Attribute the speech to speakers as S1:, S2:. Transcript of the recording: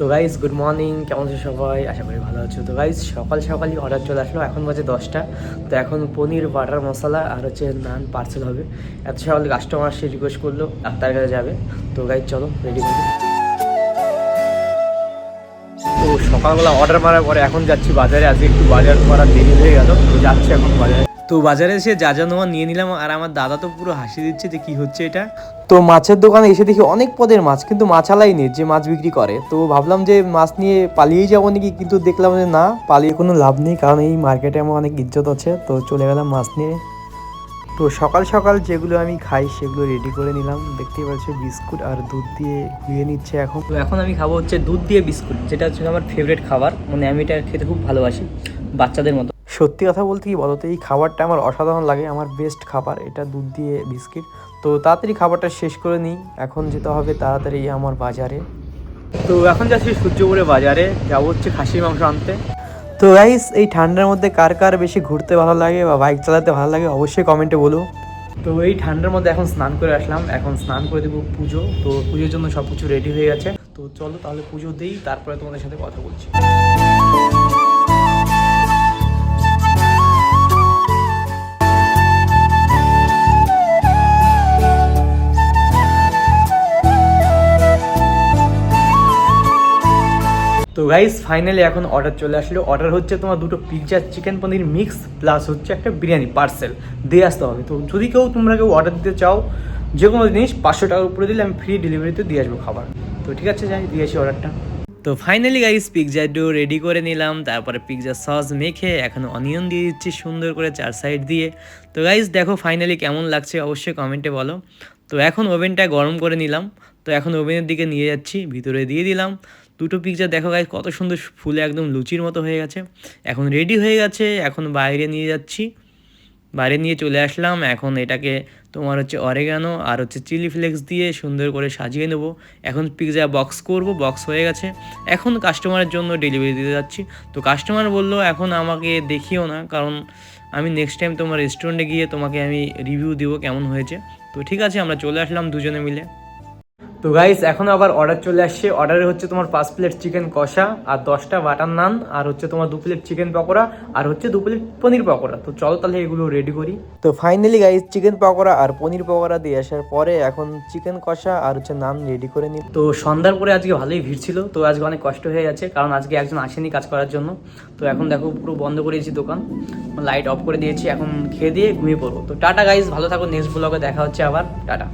S1: তো guys good morning, কেমন আছো সবাই? আশা করি ভালো আছো। তো গাইস সকাল সকালই অর্ডার চলে আসলো, এখন বাজে 10টা। তো এখন পনির বাটার মশলা আর হচ্ছে নান পার্সেল হবে। এত সকালে কাস্টমার সে রিকোয়েস্ট করলো ডাক্তার কাছে যাবে। তো গাইস চলো রেডি করি। তো সকালবেলা অর্ডার মারার পরে এখন যাচ্ছি বাজারে। আজকে একটু বাজার করার দেরি হয়ে গেল, তো যাচ্ছি এখন বাজারে। তো বাজারে এসে যা যা নেওয়া নিয়ে নিলাম, আর আমার দাদা তো পুরো হাসি দিচ্ছে যে কি হচ্ছে এটা। তো মাছের দোকানে এসে দেখি অনেক পদের মাছ, কিন্তু মাছালাই নেই যে মাছ বিক্রি করে। তো ভাবলাম যে মাছ নিয়ে পালিয়েই যাবো নাকি, কিন্তু দেখলাম যে না, পালিয়ে কোনো লাভ নেই, কারণ এই মার্কেটে আমার অনেক ইজ্জত আছে। তো চলে গেলাম মাছ নিয়ে। তো সকাল সকাল যেগুলো আমি খাই সেগুলো রেডি করে নিলাম। দেখতেই পাচ্ছ বিস্কুট আর দুধ দিয়ে ধুয়ে নিচ্ছে এখন। তো এখন আমি খাবো হচ্ছে দুধ দিয়ে বিস্কুট, যেটা হচ্ছে আমার ফেভারিট খাবার। মানে আমি এটা খেতে খুব ভালোবাসি, বাচ্চাদের মতো। সত্যি কথা বলতে কি বলতো, এই খাবারটা আমার অসাধারণ লাগে, আমার বেস্ট খাবার এটা, দুধ দিয়ে বিস্কিট। তো তাড়াতাড়ি খাবারটা শেষ করে নিই, এখন যেতে হবে তাড়াতাড়ি আমার বাজারে। তো এখন যাচ্ছি সূর্যপুরে বাজারে, যাবো হচ্ছে খাসির মাংস আনতে। তো গাইস এই ঠান্ডার মধ্যে কার কার বেশি ঘুরতে ভালো লাগে বা বাইক চালাতে ভালো লাগে অবশ্যই কমেন্টে বলো। তো এই ঠান্ডার মধ্যে এখন স্নান করে আসলাম, এখন স্নান করে দেবো পুজো। তো পুজোর জন্য সব কিছু রেডি হয়ে গেছে। তো চলো তাহলে পুজো দিই, তারপরে তোমাদের সাথে কথা বলছি। তো গাইস ফাইনালি এখন অর্ডার চলে আসলো। অর্ডার হচ্ছে তোমার দুটো পিৎজা চিকেন পনির মিক্স প্লাস হচ্ছে একটা বিরিয়ানি পার্সেল দিয়ে আসতে হবে। তো যদি তোমরা কেউ অর্ডার দিতে চাও যে কোনো জিনিস 500 টাকার উপরে দিলে আমি ফ্রি ডেলিভারিতে দিয়ে আসবো খাবার। তো ঠিক আছে, যাই দিয়ে আসি অর্ডারটা। তো finally guys pizza dough ready করে নিলাম, তারপরে পিৎজা সস মেখে এখন অনিয়ন দিয়ে দিচ্ছি সুন্দর করে 4 সাইড দিয়ে। তো গাইস দেখো ফাইনালি কেমন লাগছে অবশ্যই কমেন্টে বলো। তো এখন ওভেনটা গরম করে নিলাম, তো এখন ওভেনের দিকে নিয়ে যাচ্ছি, ভিতরে দিয়ে দিলাম দুটো পিৎজা। দেখো গাইস কত সুন্দর ফুলে একদম লুচির মতো হয়ে গেছে। এখন রেডি হয়ে গেছে, এখন বাইরে নিয়ে যাচ্ছি, বাইরে নিয়ে চলে আসলাম। এখন এটাকে তোমার হচ্ছে অরেগানো আর হচ্ছে চিলি ফ্লেক্স দিয়ে সুন্দর করে সাজিয়ে নেবো। এখন পিৎজা বক্স করব, বক্স হয়ে গেছে, এখন কাস্টমারের জন্য ডেলিভারি দিতে যাচ্ছি। তো কাস্টমার বললো এখন আমাকে দেখিও না, কারণ আমি নেক্সট টাইম তোমার রেস্টুরেন্টে গিয়ে তোমাকে আমি রিভিউ দেবো কেমন হয়েছে। তো ঠিক আছে, আমরা চলে আসলাম দুজনে মিলে। তো গাইস এখন আবার অর্ডার চলে আসছে। অর্ডারে হচ্ছে তোমার 5 প্লেট চিকেন কষা আর 10টা বাটার নান আর হচ্ছে তোমার 2 প্লেট চিকেন পকোড়া আর হচ্ছে 2 প্লেট পনির পকোড়া। তো চলো তাহলে এগুলো রেডি করি। তো ফাইনালি গাইস চিকেন পকোড়া আর পনির পকোড়া দিয়ে আসার পরে এখন চিকেন কষা আর হচ্ছে নান রেডি করে নিই। তো সন্ধ্যার পরে আজকে ভালোই ভিড় ছিল, তো আজকে অনেক কষ্ট হয়ে গেছে, কারণ আজকে একজন আসেনি কাজ করার জন্য। তো এখন দেখো পুরো বন্ধ করে দিয়েছি দোকান, লাইট অফ করে দিয়েছি, এখন খেয়ে দিয়ে ঘুমিয়ে পড়বো। তো টাটা গাইস, ভালো থাকো, নেক্সট ব্লগে দেখা হচ্ছে আবার, টাটা।